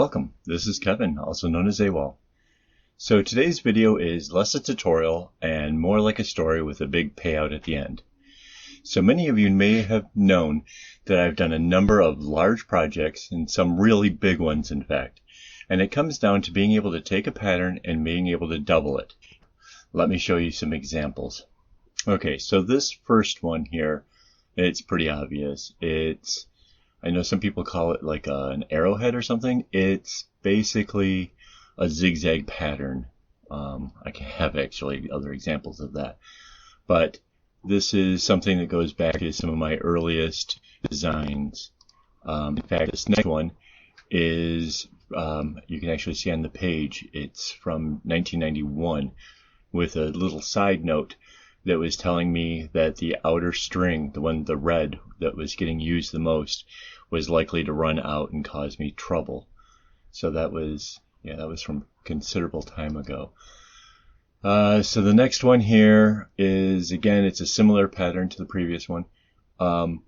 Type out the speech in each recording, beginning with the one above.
Welcome, this is Kevin, also known as AKAAWOL. So today's video is less a tutorial and more like a story with a big payout at the end. So many of you may have known that I've done a number of large projects, and some really big ones in fact. And it comes down to being able to take a pattern and being able to double it. Let me show you some examples. Okay, so this first one here, it's pretty obvious. I know some people call it like an arrowhead or something. It's basically a zigzag pattern. I can have actually other examples of that. But this is something that goes back to some of my earliest designs. In fact, this next one is, you can actually see on the page, it's from 1991 with a little side note that was telling me that the outer string, the red that was getting used the most, was likely to run out and cause me trouble. So that was from considerable time ago. So the next one here is, again, it's a similar pattern to the previous one. On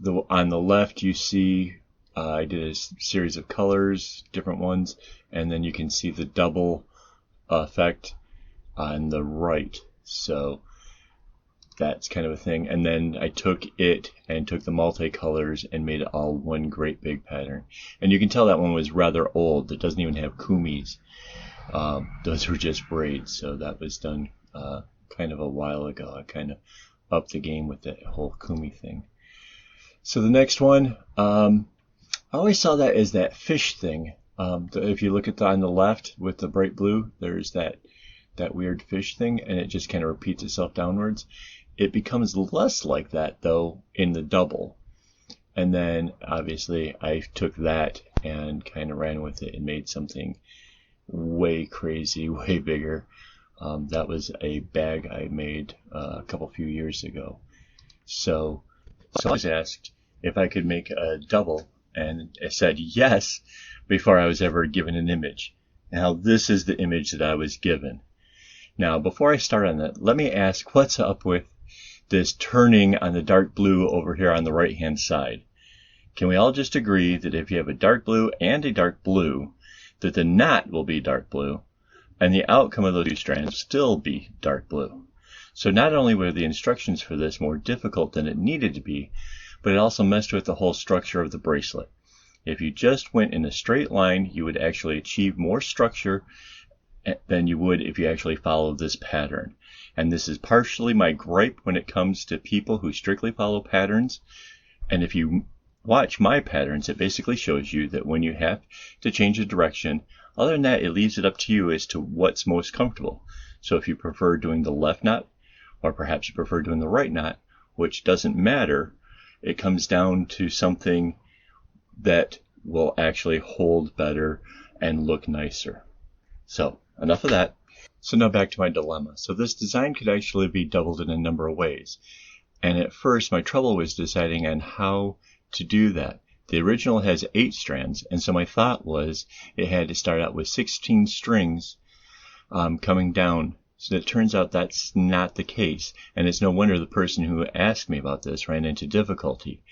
the left you see I did a series of colors, different ones, and then you can see the double effect on the right. So that's kind of a thing. And then I took it and took the multicolors and made it all one great big pattern. And you can tell that one was rather old. It doesn't even have kumis. Those were just braids. So that was done kind of a while ago. I kind of upped the game with that whole kumi thing. So the next one, I always saw that as that fish thing. If you look at on the left with the bright blue, there's that weird fish thing, and it just kind of repeats itself downwards. It becomes less like that though in the double, and then obviously I took that and kind of ran with it and made something way crazy, way bigger. That was a bag I made a few years ago. So I was asked if I could make a double, and I said yes before I was ever given an image. Now this is the image that I was given. Now, before I start on that, let me ask, what's up with this turning on the dark blue over here on the right-hand side? Can we all just agree that if you have a dark blue and a dark blue, that the knot will be dark blue, and the outcome of those two strands will still be dark blue? So not only were the instructions for this more difficult than it needed to be, but it also messed with the whole structure of the bracelet. If you just went in a straight line, you would actually achieve more structure than you would if you actually followed this pattern. And this is partially my gripe when it comes to people who strictly follow patterns. And if you watch my patterns, it basically shows you that when you have to change the direction, other than that, it leaves it up to you as to what's most comfortable. So if you prefer doing the left knot, or perhaps you prefer doing the right knot, which doesn't matter, it comes down to something that will actually hold better and look nicer. So enough of that. So now back to my dilemma. So this design could actually be doubled in a number of ways. And at first my trouble was deciding on how to do that. The original has 8 strands, and so my thought was it had to start out with 16 strings coming down. So it turns out that's not the case. And it's no wonder the person who asked me about this ran into difficulty.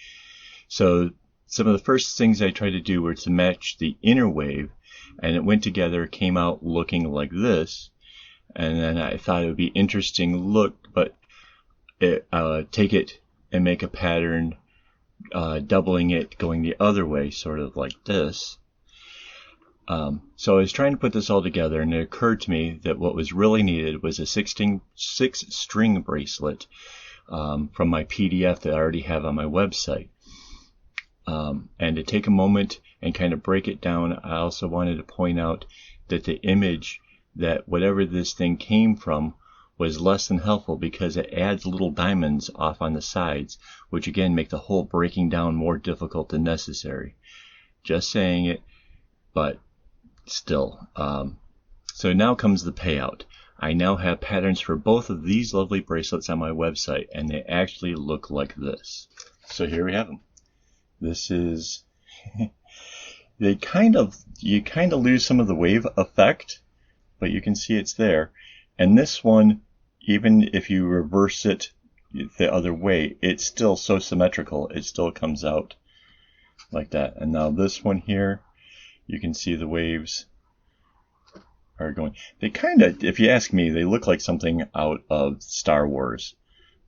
So some of the first things I tried to do were to match the inner wave, and it went together, came out looking like this. And then I thought it would be interesting look, but take it and make a pattern, doubling it, going the other way, sort of like this. So I was trying to put this all together, and it occurred to me that what was really needed was a 6-string bracelet from my PDF that I already have on my website. And to take a moment and kind of break it down, I also wanted to point out that the image that whatever this thing came from was less than helpful, because it adds little diamonds off on the sides, which again make the whole breaking down more difficult than necessary. Just saying it, but still. So now comes the payout. I now have patterns for both of these lovely bracelets on my website, and they actually look like this. So here we have them. This is you kind of lose some of the wave effect, but you can see it's there. And this one, even if you reverse it the other way, it's still so symmetrical. It still comes out like that. And now this one here, You can see the waves are going. They kind of, if you ask me, they look like something out of Star Wars,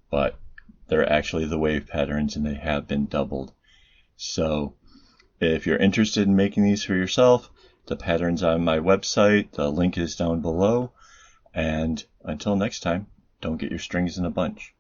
but they're actually the wave patterns and they have been doubled. So if you're interested in making these for yourself, the pattern's on my website. The link is down below. And until next time, don't get your strings in a bunch.